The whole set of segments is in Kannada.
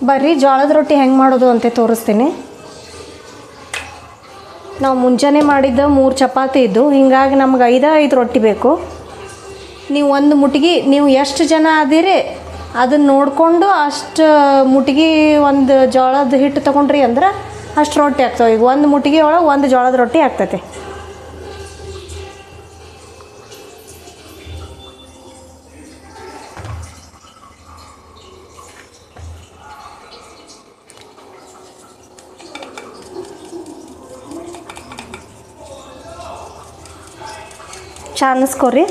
ಬರ್ರಿ ಜೋಳದ ರೊಟ್ಟಿ ಹೆಂಗೆ ಮಾಡೋದು ಅಂತ ತೋರಿಸ್ತೀನಿ. ನಾವು ಮುಂಜಾನೆ ಮಾಡಿದ್ದ 3 ಚಪಾತಿ ಇದ್ದು, ಹೀಗಾಗಿ ನಮ್ಗೆ 5 ರೊಟ್ಟಿ ಬೇಕು. ನೀವು ಒಂದು ಮುಟ್ಟಿಗೆ, ನೀವು ಎಷ್ಟು ಜನ ಅದೀರಿ ಅದನ್ನು ನೋಡಿಕೊಂಡು ಅಷ್ಟು ಮುಟ್ಟಿಗೆ ಒಂದು ಜೋಳದ ಹಿಟ್ಟು ತೊಗೊಂಡ್ರಿ ಅಂದ್ರೆ ಅಷ್ಟು ರೊಟ್ಟಿ ಆಗ್ತಾವೆ. ಈಗ ಒಂದು ಮುಟ್ಟಿಗೆ ಒಳಗೆ 1 ಜೋಳದ ರೊಟ್ಟಿ ಆಗ್ತೈತೆ. ಚಾನಸ್ಕೋರಿ.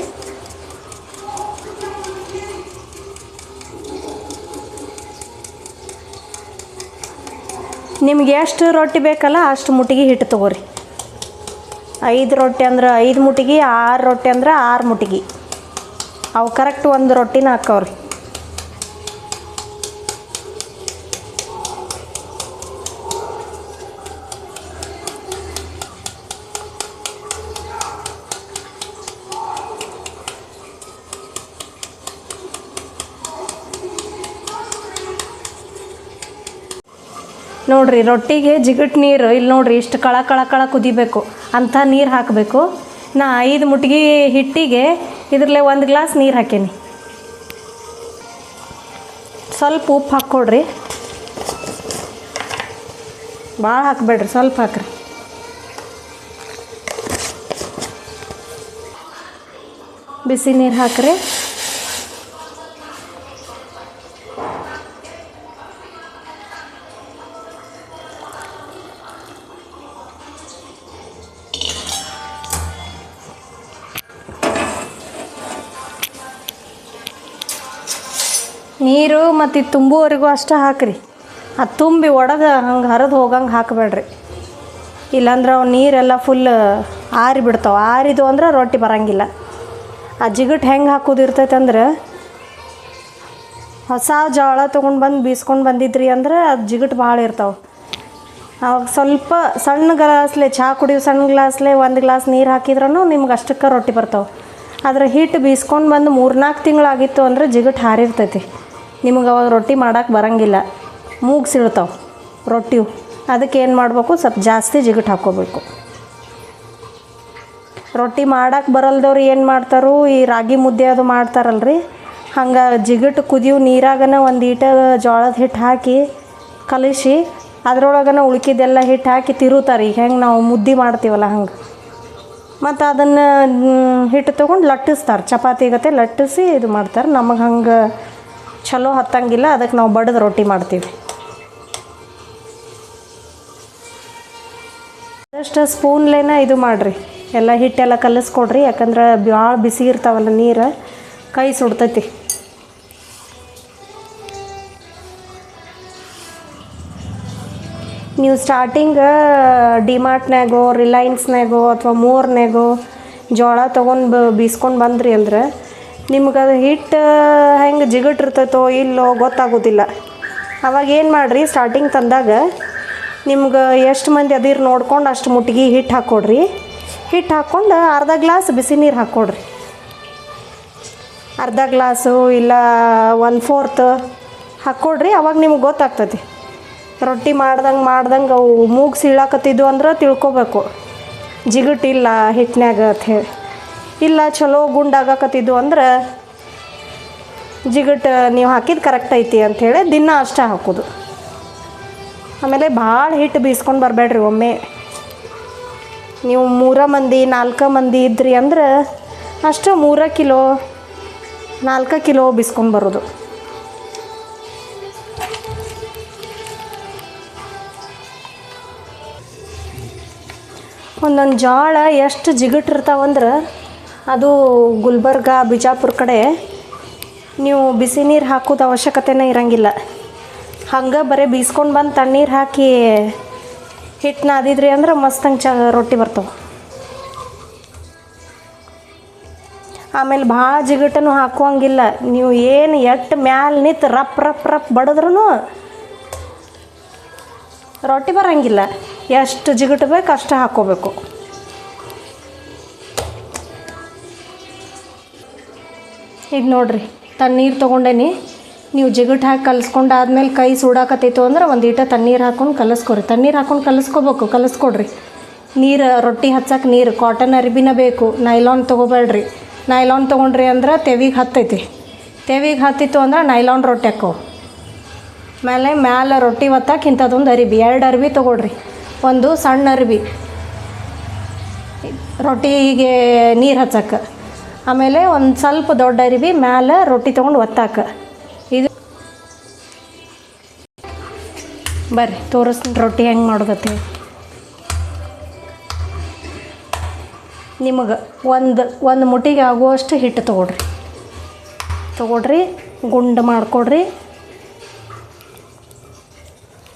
ನಿಮ್ಗೆ ಎಷ್ಟು ರೊಟ್ಟಿ ಬೇಕಲ್ಲ ಅಷ್ಟು ಮುಟ್ಟಿಗೆ ಹಿಟ್ಟು ತೊಗೋರಿ. 5 ರೊಟ್ಟಿ ಅಂದ್ರೆ 5 ಮುಟ್ಟಿಗೆ, 6 ರೊಟ್ಟಿ ಅಂದ್ರೆ 6 ಮುಟ್ಟಿಗೆ. ಅವು ಕರೆಕ್ಟ್ 1 ರೊಟ್ಟಿನ ಹಾಕವ್ರಿ. ನೋಡಿರಿ, ರೊಟ್ಟಿಗೆ ಜಿಗಟ್ ನೀರು ಇಲ್ಲಿ ನೋಡಿರಿ ಇಷ್ಟು ಕಳ ಕಳ ಕಳ ಕುದಿಬೇಕು ಅಂಥ ನೀರು ಹಾಕಬೇಕು. ನಾ 5 ಮುಟ್ಟಿಗೆ ಹಿಟ್ಟಿಗೆ ಇದ್ರಲ್ಲೇ 1 ಗ್ಲಾಸ್ ನೀರು ಹಾಕೀನಿ. ಸ್ವಲ್ಪ ಉಪ್ಪು ಹಾಕ್ಕೊಡ್ರಿ, ಭಾಳ ಹಾಕಬೇಡ್ರಿ, ಸ್ವಲ್ಪ ಹಾಕ್ರಿ. ಬಿಸಿ ನೀರು ಹಾಕ್ರಿ. ನೀರು ಮತ್ತು ಇದು ತುಂಬುವರೆಗೂ ಅಷ್ಟೇ ಹಾಕ್ರಿ. ಅದು ತುಂಬಿ ಒಡೆದು ಹಂಗೆ ಹರಿದು ಹೋಗಂಗೆ ಹಾಕಬೇಡ್ರಿ, ಇಲ್ಲಾಂದ್ರೆ ಅವು ನೀರೆಲ್ಲ ಫುಲ್ ಆರಿ ಬಿಡ್ತಾವೆ. ಆರಿದು ಅಂದ್ರೆ ರೊಟ್ಟಿ ಬರೋಂಗಿಲ್ಲ. ಆ ಜಿಗಟ್ ಹೆಂಗೆ ಹಾಕೋದು ಇರ್ತೈತೆ ಅಂದ್ರೆ, ಹೊಸ ಜೋಳ ತೊಗೊಂಡು ಬಂದು ಬೀಸ್ಕೊಂಡು ಬಂದಿದ್ರಿ ಅಂದ್ರೆ ಅದು ಜಿಗಟ್ ಭಾಳ ಇರ್ತಾವೆ. ಅವಾಗ ಸ್ವಲ್ಪ ಸಣ್ಣ ಗ್ಲಾಸ್ಲೆ ಚಹಾ ಕುಡಿಯೋ ಸಣ್ಣ ಗ್ಲಾಸ್ಲೆ 1 ಗ್ಲಾಸ್ ನೀರು ಹಾಕಿದ್ರೂ ನಿಮ್ಗೆ ಅಷ್ಟಕ್ಕೆ ರೊಟ್ಟಿ ಬರ್ತಾವೆ. ಆದರೆ ಹಿಟ್ಟು ಬೀಸ್ಕೊಂಡು ಬಂದು 3-4 ತಿಂಗಳಾಗಿತ್ತು ಅಂದರೆ ಜಿಗಟ್ ಹಾರಿರ್ತೈತಿ. ನಿಮಗೆ ಅವಾಗ ರೊಟ್ಟಿ ಮಾಡೋಕೆ ಬರೋಂಗಿಲ್ಲ, ಮೂಗು ಸಿಳ್ತಾವೆ ರೊಟ್ಟಿವು. ಅದಕ್ಕೆ ಏನು ಮಾಡಬೇಕು, ಸ್ವಲ್ಪ ಜಾಸ್ತಿ ಜಿಗಟ್ ಹಾಕ್ಕೋಬೇಕು. ರೊಟ್ಟಿ ಮಾಡೋಕೆ ಬರಲ್ದವ್ರು ಏನು ಮಾಡ್ತಾರೋ, ಈ ರಾಗಿ ಮುದ್ದೆ ಅದು ಮಾಡ್ತಾರಲ್ರಿ, ಹಂಗೆ ಜಿಗಟ್ ಕುದಿಯೋ ನೀರಾಗನ 1 ಈಟ ಜೋಳದ ಹಿಟ್ಟು ಹಾಕಿ ಕಲಿಸಿ ಅದ್ರೊಳಗನ ಉಳ್ಕಿದ್ದೆಲ್ಲ ಹಿಟ್ಟು ಹಾಕಿ ತಿರುತ್ತಾರೆ. ಈಗ ಹೆಂಗೆ ನಾವು ಮುದ್ದೆ ಮಾಡ್ತೀವಲ್ಲ ಹಂಗೆ. ಮತ್ತು ಅದನ್ನು ಹಿಟ್ಟು ತೊಗೊಂಡು ಲಟ್ಟಿಸ್ತಾರೆ, ಚಪಾತಿ ಗತೆ ಲಟ್ಟಿಸಿ ಇದು ಮಾಡ್ತಾರೆ. ನಮಗೆ ಹಂಗೆ ಚಲೋ ಹತ್ತಂಗಿಲ್ಲ, ಅದಕ್ಕೆ ನಾವು ಬಡಿದು ರೊಟ್ಟಿ ಮಾಡ್ತೀವಿ. ಅಷ್ಟು ಸ್ಪೂನ್ಲೇನ ಇದು ಮಾಡಿರಿ, ಎಲ್ಲ ಹಿಟ್ಟೆಲ್ಲ ಕಲಿಸ್ಕೊಡ್ರಿ. ಯಾಕಂದ್ರೆ ಭಾಳ ಬಿಸಿ ಇರ್ತಾವಲ್ಲ ನೀರು, ಕೈ ಸುಡ್ತೈತಿ. ನೀವು ಸ್ಟಾರ್ಟಿಂಗ್ ಡಿಮಾರ್ಟ್ನಾಗೋ ರಿಲಯನ್ಸ್ನಾಗೋ ಅಥವಾ ಮೋರ್ನಾಗೋ ಜೋಳ ತೊಗೊಂಡು ಬೀಸ್ಕೊಂಡು ಬಂದ್ರಿ ಅಂದ್ರೆ ನಿಮ್ಗೆ ಅದು ಹಿಟ್ಟು ಹೆಂಗೆ ಜಿಗಟ್ ಇರ್ತೈತೋ ಇಲ್ಲೋ ಗೊತ್ತಾಗೋದಿಲ್ಲ. ಅವಾಗ ಏನು ಮಾಡಿರಿ, ಸ್ಟಾರ್ಟಿಂಗ್ ತಂದಾಗ ನಿಮ್ಗೆ ಎಷ್ಟು ಮಂದಿ ಅದೀರು ನೋಡ್ಕೊಂಡು ಅಷ್ಟು ಮುಟ್ಟಿಗೆ ಹಿಟ್ಟು ಹಾಕ್ಕೊಡ್ರಿ. ಹಿಟ್ಟು ಹಾಕ್ಕೊಂಡು ಅರ್ಧ ಗ್ಲಾಸ್ ಬಿಸಿ ನೀರು ಹಾಕ್ಕೊಡ್ರಿ. ಅರ್ಧ ಗ್ಲಾಸು ಇಲ್ಲ 1/4 ಹಾಕ್ಕೊಡ್ರಿ. ಅವಾಗ ನಿಮ್ಗೆ ಗೊತ್ತಾಗ್ತೈತಿ ರೊಟ್ಟಿ ಮಾಡ್ದಂಗೆ ಅವು ಮೂಗು ಸೀಳಾಕತ್ತಿದ್ದು ಅಂದ್ರೆ ತಿಳ್ಕೊಬೇಕು ಜಿಗಟ್ಟಿಲ್ಲ ಹಿಟ್ಟಿನಾಗ ಅಂಥೇಳಿ. ಇಲ್ಲ ಚಲೋ ಗುಂಡಾಗಕತ್ತಿದ್ದು ಅಂದ್ರೆ ಜಿಗಟ್ ನೀವು ಹಾಕಿದ್ದು ಕರೆಕ್ಟ್ ಐತಿ ಅಂಥೇಳಿ ದಿನ ಅಷ್ಟೇ ಹಾಕೋದು. ಆಮೇಲೆ ಭಾಳ ಹಿಟ್ಟು ಬೀಸ್ಕೊಂಡು ಬರಬೇಡ್ರಿ. ಒಮ್ಮೆ ನೀವು 3 ಮಂದಿ 4 ಮಂದಿ ಇದ್ರಿ ಅಂದ್ರೆ ಅಷ್ಟು 3 ಕಿಲೋ 4 ಕಿಲೋ ಬೀಸ್ಕೊಂಡು ಬರೋದು. ಒಂದೊಂದು ಜೋಳ ಎಷ್ಟು ಜಿಗಟ್ಟಿರ್ತಾವಂದ್ರೆ ಅದು ಗುಲ್ಬರ್ಗ ಬಿಜಾಪುರ ಕಡೆ ನೀವು ಬಿಸಿ ನೀರು ಹಾಕೋದು ಅವಶ್ಯಕತೆನೇ ಇರೋಂಗಿಲ್ಲ. ಹಂಗೆ ಬರೀ ಬೀಸ್ಕೊಂಡು ಬಂದು ತಣ್ಣೀರು ಹಾಕಿ ಹಿಟ್ಟು ನಾದಿದ್ರಿ ಅಂದ್ರೆ ಮಸ್ತಂಗೆ ರೊಟ್ಟಿ ಬರ್ತಾವೆ. ಆಮೇಲೆ ಭಾಳ ಜಿಗಟನ್ನು ಹಾಕುವಂಗಿಲ್ಲ. ನೀವು ಏನು ಎಟ್ಟು ಮ್ಯಾಲೆ ನಿಂತು ರಪ್ ರಪ್ ರಪ್ ಬಡಿದ್ರೂ ರೊಟ್ಟಿ ಬರೋಂಗಿಲ್ಲ. ಎಷ್ಟು ಜಿಗಟು ಬೇಕು ಅಷ್ಟು ಹಾಕ್ಕೋಬೇಕು. ಈಗ ನೋಡಿರಿ, ತಣ್ಣೀರು ತೊಗೊಂಡೇನಿ. ನೀವು ಜಿಗಟ್ ಹಾಕಿ ಕಲಿಸ್ಕೊಂಡಾದ್ಮೇಲೆ ಕೈ ಸುಡಾಕತ್ತೈತು ಅಂದ್ರೆ ಒಂದು ಈಟ ತಣ್ಣೀರು ಹಾಕ್ಕೊಂಡು ಕಲಿಸ್ಕೊರಿ. ತಣ್ಣೀರು ಹಾಕ್ಕೊಂಡು ಕಲಿಸ್ಕೋಬೇಕು, ಕಲಿಸ್ಕೊಡ್ರಿ. ನೀರು ರೊಟ್ಟಿ ಹಚ್ಚಕ್ಕೆ ನೀರು ಕಾಟನ್ ಅರಿಬಿನ ಬೇಕು, ನೈಲಾನ್ ತೊಗೋಬೇಡ್ರಿ. ನೈಲಾನ್ ತೊಗೊಂಡ್ರಿ ಅಂದ್ರೆ ತೆವಿಗೆ ಹತ್ತೈತಿ. ತೆವಿಗೆ ಹತ್ತಿತ್ತು ಅಂದ್ರೆ ನೈಲಾನ್ ರೊಟ್ಟಿ ಹಾಕೋ. ಮ್ಯಾಲೆ ರೊಟ್ಟಿ ಒತ್ತಕ್ಕೆ ಇಂಥದ್ದೊಂದು ಅರಿಬಿ, 2 ಅರಿಬಿ ತೊಗೊಳ್ರಿ. ಒಂದು ಸಣ್ಣ ಅರಿಬಿ ರೊಟ್ಟಿಗೆ ನೀರು ಹಚ್ಚಕ್ಕೆ, ಆಮೇಲೆ ಒಂದು ಸ್ವಲ್ಪ ದೊಡ್ಡ ಅರಿಬಿ ಮ್ಯಾಲೆ ರೊಟ್ಟಿ ತೊಗೊಂಡು ಒತ್ತಾಕ. ಇದು ಬರ್ರಿ ತೋರಿಸ್ತೀನಿ ರೊಟ್ಟಿ ಹೆಂಗೆ ಮಾಡೋದತ್ತೆ. ನಿಮಗೆ ಒಂದು ಮುಟ್ಟಿಗೆ ಆಗುವಷ್ಟು ಹಿಟ್ಟು ತೊಗೊಳ್ರಿ, ಗುಂಡು ಮಾಡಿಕೊಡ್ರಿ.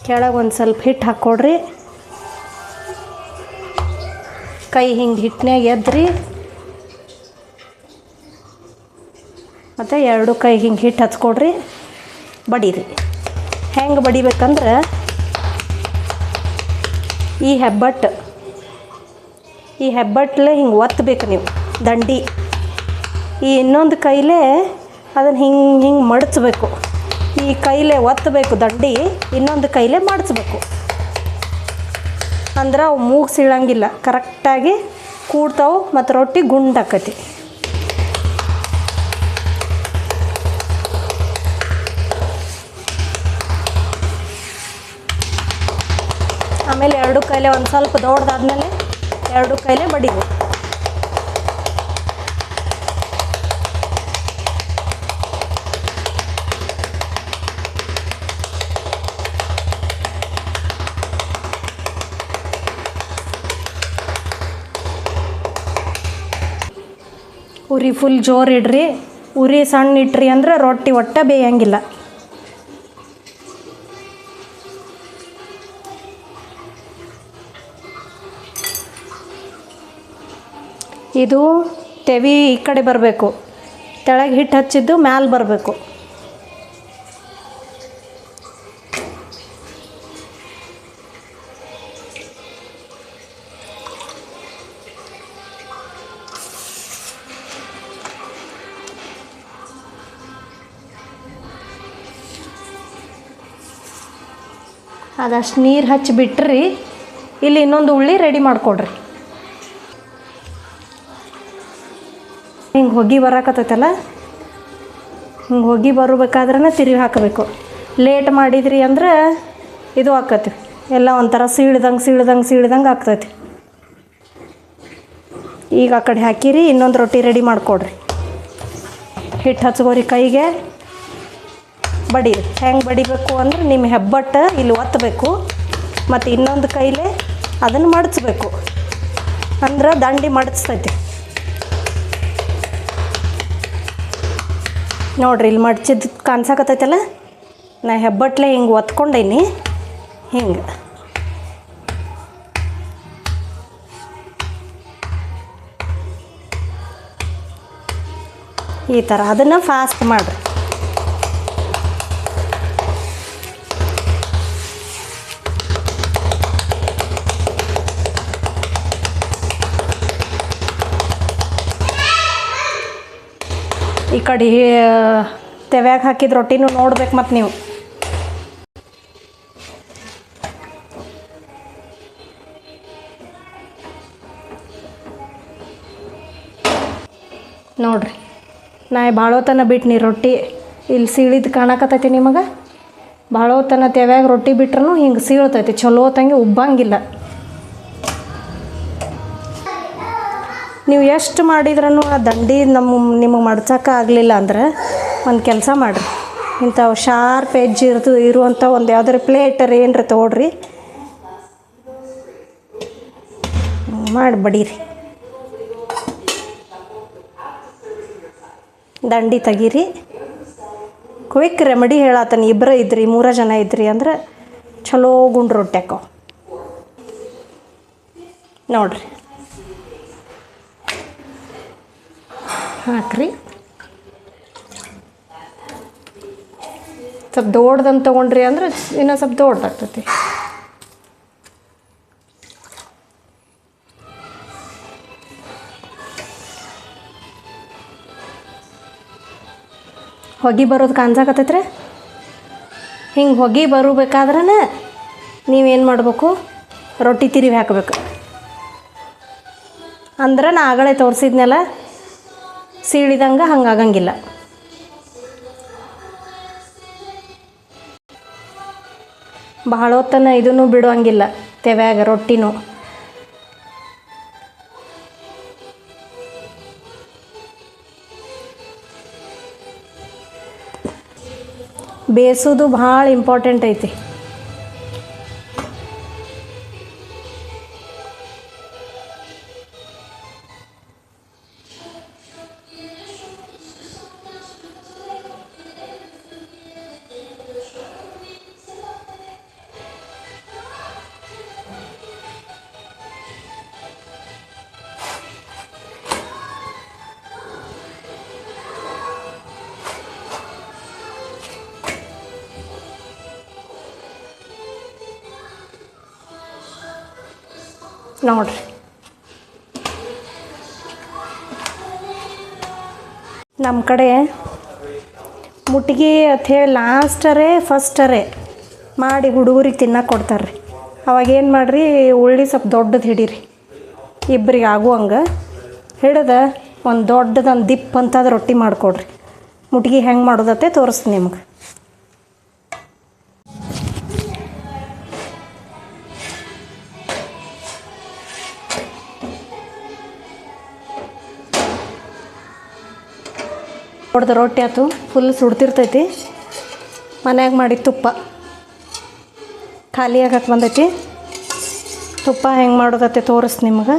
ಕೆಳಗೆ ಒಂದು ಸ್ವಲ್ಪ ಹಿಟ್ಟು ಹಾಕ್ಕೊಡ್ರಿ. ಕೈ ಹಿಂಗೆ ಹಿಟ್ಟಿನಾಗ ಎದ್ರಿ, ಮತ್ತು 2 ಕೈ ಹಿಂಗೆ ಹಿಟ್ಟು ಹಚ್ಕೊಡ್ರಿ. ಬಡೀರಿ. ಹೆಂಗೆ ಬಡಿಬೇಕಂದ್ರೆ ಈ ಹೆಬ್ಬಟ್ಟಲೆ ಹಿಂಗೆ ಒತ್ತಬೇಕು ನೀವು ದಂಡಿ. ಈ ಇನ್ನೊಂದು ಕೈಲೇ ಅದನ್ನು ಹಿಂಗೆ ಮಡಚಬೇಕು. ಈ ಕೈಲೇ ಒತ್ತಬೇಕು ದಂಡಿ, ಇನ್ನೊಂದು ಕೈಲೇ ಮಡಚಬೇಕು. ಅಂದ್ರೆ ಅವು ಮೂಗು ಸೀಳಂಗಿಲ್ಲ, ಕರೆಕ್ಟಾಗಿ ಕೂಡ್ತಾವೆ ಮತ್ತು ರೊಟ್ಟಿ ಗುಂಡಾಕತಿ. ಆಮೇಲೆ 2 ಕೈಲೇ ಒಂದು ಸ್ವಲ್ಪ ದೊಡ್ಡದಾದ್ಮೇಲೆ 2 ಕೈಲೇ ಬಡಿಬೇಕು. ಉರಿ ಫುಲ್ ಜೋರು ಇಡ್ರಿ. ಉರಿ ಸಣ್ಣ ಇಟ್ರಿ ಅಂದ್ರೆ ರೊಟ್ಟಿ ಒಟ್ಟ ಬೇಯಂಗಿಲ್ಲ. ಇದು ತೆವಿ ಈ ಕಡೆ ಬರಬೇಕು, ತೆಳಗೆ ಹಿಟ್ಟು ಹಚ್ಚಿದ್ದು ಮ್ಯಾಲೆ ಬರಬೇಕು. ಅದಷ್ಟು ನೀರು ಹಚ್ಚಿ ಬಿಟ್ರಿ. ಇಲ್ಲಿ ಇನ್ನೊಂದು ಉಳ್ಳಿ ರೆಡಿ ಮಾಡಿಕೊಡ್ರಿ. ಹಿಂಗೆ ಹೊಗೆ ಬರಾಕತ್ತೈತಲ್ಲ, ಹಿಂಗೆ ಹೊಗೆ ಬರಬೇಕಾದ್ರೆ ತಿರುವಿ ಹಾಕಬೇಕು. ಲೇಟ್ ಮಾಡಿದ್ರಿ ಅಂದ್ರೆ ಇದು ಆಕತಿ, ಎಲ್ಲ ಒಂಥರ ಸೀಳ್ದಂಗೆ ಆಗ್ತೈತಿ. ಈಗ ಆ ಕಡೆ ಹಾಕಿರಿ, ಇನ್ನೊಂದು ರೊಟ್ಟಿ ರೆಡಿ ಮಾಡಿಕೊಡ್ರಿ. ಹಿಟ್ಟು ಹಚ್ಕೋರಿ, ಕೈಗೆ ಬಡೀರಿ. ಹೆಂಗೆ ಬಡಿಬೇಕು ಅಂದ್ರೆ ನಿಮ್ಮ ಹೆಬ್ಬಟ್ಟು ಇಲ್ಲಿ ಒತ್ತಬೇಕು ಮತ್ತು ಇನ್ನೊಂದು ಕೈಲೇ ಅದನ್ನು ಮಡಚಬೇಕು. ಅಂದ್ರೆ ದಂಡಿ ಮಡಚ್ತೈತಿ. ನೋಡ್ರಿ ಇಲ್ಲಿ ಮಡ್ಚಿದ್ದು ಕಾಣ್ಸಕತ್ತೈತಲ್ಲ, ನಾ ಹೆಬ್ಬಟ್ಲೆ ಹಿಂಗೆ ಒತ್ಕೊಂಡೇನಿ. ಹಿಂಗೆ ಈ ಥರ ಅದನ್ನು ಫಾಸ್ಟ್ ಮಾಡಿರಿ. ಈ ಕಡೆ ತೆವ್ಯಾಗ ಹಾಕಿದ ರೊಟ್ಟಿನೂ ನೋಡ್ಬೇಕು ಮತ್ತು ನೀವು. ನೋಡ್ರಿ ನಾ ಭಾಳೋತನ ಬಿಟ್ನಿ ರೊಟ್ಟಿ. ಇಲ್ಲಿ ಸೀಳಿದ್ದು ಕಾಣಕತ್ತೈತಿ ನಿಮಗೆ. ಭಾಳೋತನ ತೆವ್ಯಾಗ ರೊಟ್ಟಿ ಬಿಟ್ರೂ ಹಿಂಗೆ ಸೀಳ್ತೈತಿ, ಚಲೋ ತಂಗಿ ಉಬ್ಬಂಗಿಲ್ಲ. ನೀವು ಎಷ್ಟು ಮಾಡಿದ್ರೂ ಆ ದಂಡಿ ನಿಮಗೆ ಮಡ್ಚಕ್ಕೆ ಆಗಲಿಲ್ಲ ಅಂದ್ರೆ ಒಂದು ಕೆಲಸ ಮಾಡಿರಿ. ಇಂಥವು ಶಾರ್ಪ್ ಎಜ್ ಇರುವಂಥ ಒಂದು ಯಾವ್ದಾರು ಪ್ಲೇಟರ್ ಏನರ ತೊಗೊಳ್ರಿ, ಮಾಡಿ ಬಡೀರಿ. ದಂಡಿ ತೆಗೀರಿ. Quick remedy ಹೇಳತ್ತಾನೆ. 2 ಇದ್ರಿ 3 ಜನ ಇದ್ರಿ ಅಂದ್ರೆ ಚಲೋ ಗುಂಡು ರೊಟ್ಟಿ ಹಾಕೋ. ನೋಡ್ರಿ ಹಾಕ್ರಿ. ಸ್ವಲ್ಪ ದೊಡ್ಡದನ್ನು ತೊಗೊಂಡ್ರಿ ಅಂದ್ರೆ ಇನ್ನೂ ಸ್ವಲ್ಪ ದೊಡ್ಡದಾಗ್ತೈತಿ. ಹೊಗೆ ಬರೋದು ಕಾಣ್ಸಾಕತ್ತೈತ್ರಿ. ಹಿಂಗೆ ಹೊಗೆ ಬರಬೇಕಾದ್ರೆ ನೀವೇನು ಮಾಡಬೇಕು, ರೊಟ್ಟಿ ತಿರುವಿ ಹಾಕಬೇಕು. ಅಂದ್ರೆ ನಾ ಆಗಲೇ ತೋರಿಸಿದ್ನಲ್ಲ ಸೀಳಿದಂಗೆ ಹಂಗೆ ಆಗಂಗಿಲ್ಲ. ಭಾಳ ಹೊತ್ತನ ಇದನ್ನು ಬಿಡುವಂಗಿಲ್ಲ ತೆವ್ಯಾಗ ರೊಟ್ಟಿನೂ. ಬೇಯಿಸೋದು ಭಾಳ ಇಂಪಾರ್ಟೆಂಟ್ ಐತಿ. ನೋಡ್ರಿ, ನಮ್ಮ ಕಡೆ ಮುಟ್ಗಿ ಅಂಥೇಳಿ ಲಾಸ್ಟರೇ ಫಸ್ಟರೇ ಮಾಡಿ ಹುಡುಗರಿಗೆ ತಿನ್ನಕ್ಕೆ ಕೊಡ್ತಾರೆ ರೀ. ಅವಾಗೇನು ಮಾಡಿರಿ, ಉಳ್ಳಿ ಸ್ವಲ್ಪ ದೊಡ್ಡದು ಹಿಡೀರಿ, ಇಬ್ಬರಿಗೆ ಆಗುವಂಗೆ ಹಿಡ್ದು ಒಂದು ದೊಡ್ಡದೊಂದು ದಿಪ್ ಅಂತದ ರೊಟ್ಟಿ ಮಾಡಿಕೊಡ್ರಿ. ಮುಟ್ಗಿ ಹೆಂಗೆ ಮಾಡೋದತ್ತೆ ತೋರಿಸ್ತೀನಿ ನಿಮ್ಗೆ. ಹೊಡೆದ ರೊಟ್ಟಿ ಆಯ್ತು, ಫುಲ್ ಸುಡ್ತಿರ್ತೈತಿ. ಮನ್ಯಾಗ ಮಾಡಿ ತುಪ್ಪ ಖಾಲಿ ಆಗಕ್ಕೆ ಬಂದೈತಿ. ತುಪ್ಪ ಹೆಂಗೆ ಮಾಡೋದತ್ತೆ ತೋರಿಸ್ ನಿಮ್ಗೆ.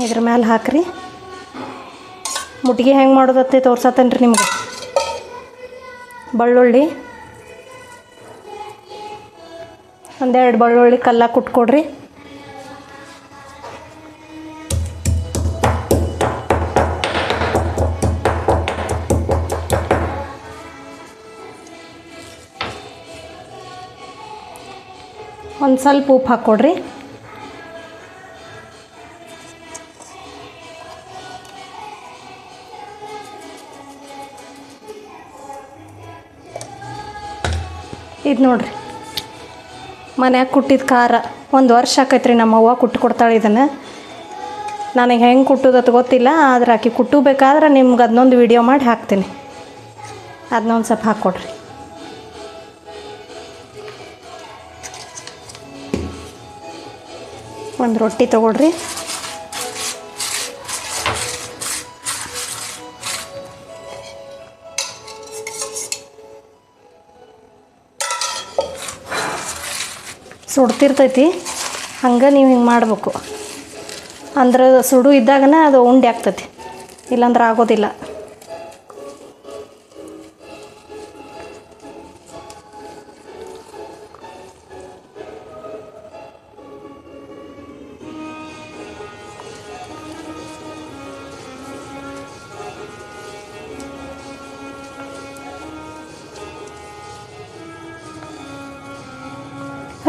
ಇದ್ರ ಮೇಲೆ ಹಾಕ್ರಿ. ಮುಟ್ಗಿ ಹೆಂಗೆ ಮಾಡೋದತ್ತೆ ತೋರ್ಸತ್ತೇನೆ ರೀ ನಿಮ್ಗೆ. ಬೆಳ್ಳುಳ್ಳಿ ಒಂದೆರಡು ಬೆಳ್ಳುಳ್ಳಿ ಕಲ್ಲ ಕುಟ್ಕೊಡ್ರಿ. ಒಂದು ಸ್ವಲ್ಪ ಉಪ್ಪು ಹಾಕ್ಕೊಡ್ರಿ. ಇದು ನೋಡ್ರಿ, ಮನ್ಯಾಗ ಕುಟ್ಟಿದ ಖಾರ. 1 ವರ್ಷ ಆಕೈತ್ರಿ ನಮ್ಮವ್ವ ಕುಟ್ಟು ಕೊಡ್ತಾಳೆ ಇದನ್ನು. ನನಗೆ ಹೆಂಗೆ ಕುಟ್ಟೋದತ್ತು ಗೊತ್ತಿಲ್ಲ, ಆದ್ರೆ ಆಕೆ ಕುಟ್ಟಬೇಕಾದ್ರೆ ನಿಮ್ಗೆ ಅದನ್ನೊಂದು ವಿಡಿಯೋ ಮಾಡಿ ಹಾಕ್ತೀನಿ. ಅದನ್ನೊಂದು ಸ್ವಲ್ಪ ಹಾಕ್ಕೊಡ್ರಿ. ಒಂದು ರೊಟ್ಟಿ ತೊಗೊಳ್ರಿ. ಸುಡ್ತಿರ್ತೈತಿ, ಹಂಗೆ ನೀವು ಹಿಂಗೆ ಮಾಡಬೇಕು. ಅಂದ್ರೆ ಸುಡು ಇದ್ದಾಗನೇ ಅದು ಉಂಡೆ ಆಗ್ತೈತಿ, ಇಲ್ಲಾಂದ್ರೆ ಆಗೋದಿಲ್ಲ.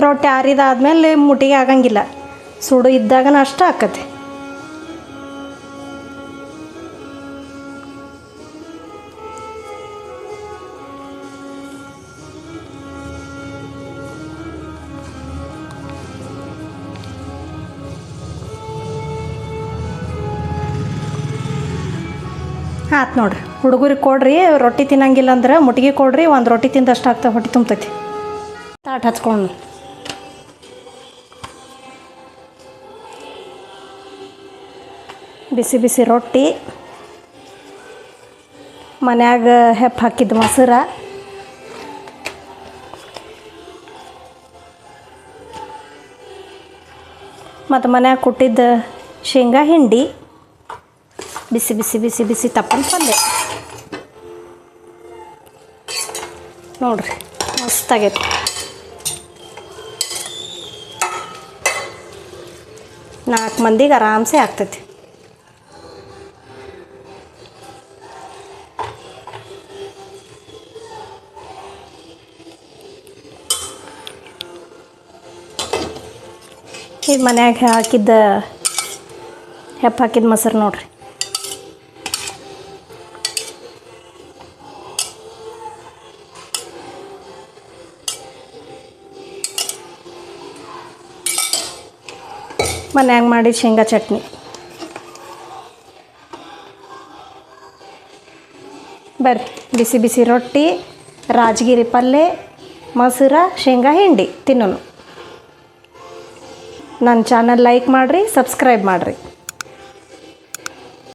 ರೊಟ್ಟಿ ಆರಿದಾದ್ಮೇಲೆ ಮುಟ್ಟಿಗೆ ಆಗಂಗಿಲ್ಲ, ಸುಡು ಇದ್ದಾಗನ ಅಷ್ಟೇ ಆಕತಿ. ಆಯ್ತು ನೋಡ್ರಿ, ಹುಡುಗರಿಗೆ ಕೊಡ್ರಿ. ರೊಟ್ಟಿ ತಿನ್ನಂಗಿಲ್ಲ ಅಂದ್ರೆ ಮುಟ್ಟಿಗೆ ಕೊಡ್ರಿ, ಒಂದು ರೊಟ್ಟಿ ತಿಂದಷ್ಟು ಆಗ್ತದೆ, ಹೊಟ್ಟೆ ತುಂಬತೈತಿ. ತಾಟ್ ಹಚ್ಕೊಂಡು ಬಿಸಿ ಬಿಸಿ ರೊಟ್ಟಿ, ಮನ್ಯಾಗ ಹೆಪ್ಪು ಹಾಕಿದ ಮೊಸರ, ಮತ್ತು ಮನ್ಯಾಗ ಕುಟ್ಟಿದ್ದ ಶೇಂಗಾ ಹಿಂಡಿ, ಬಿಸಿ ಬಿಸಿ ಬಿಸಿ ಬಿಸಿ ತಪ್ಪಲು ಪಲ್ಯ. ನೋಡ್ರಿ, ಮಸ್ತಾಗೈತಿ. 4 ಮಂದಿಗೆ ಆರಾಮ್ಸೆ ಆಗ್ತೈತಿ. ಇದು ಮನ್ಯಾಗ ಹಾಕಿದ್ದ ಹೆಪ್ಪು ಹಾಕಿದ ಮೊಸರು ನೋಡ್ರಿ. ಮನ್ಯಾಗ ಮಾಡಿ ಶೇಂಗಾ ಚಟ್ನಿ. ಬರ್ರಿ, ಬಿಸಿ ಬಿಸಿ ರೊಟ್ಟಿ, ರಾಜಗಿರಿ ಪಲ್ಯ, ಮೊಸರು, ಶೇಂಗಾ ಹಿಂಡಿ ತಿನ್ನೋನು. ನನ್ನ ಚಾನಲ್ ಲೈಕ್ ಮಾಡಿರಿ, ಸಬ್ಸ್ಕ್ರೈಬ್ ಮಾಡಿರಿ.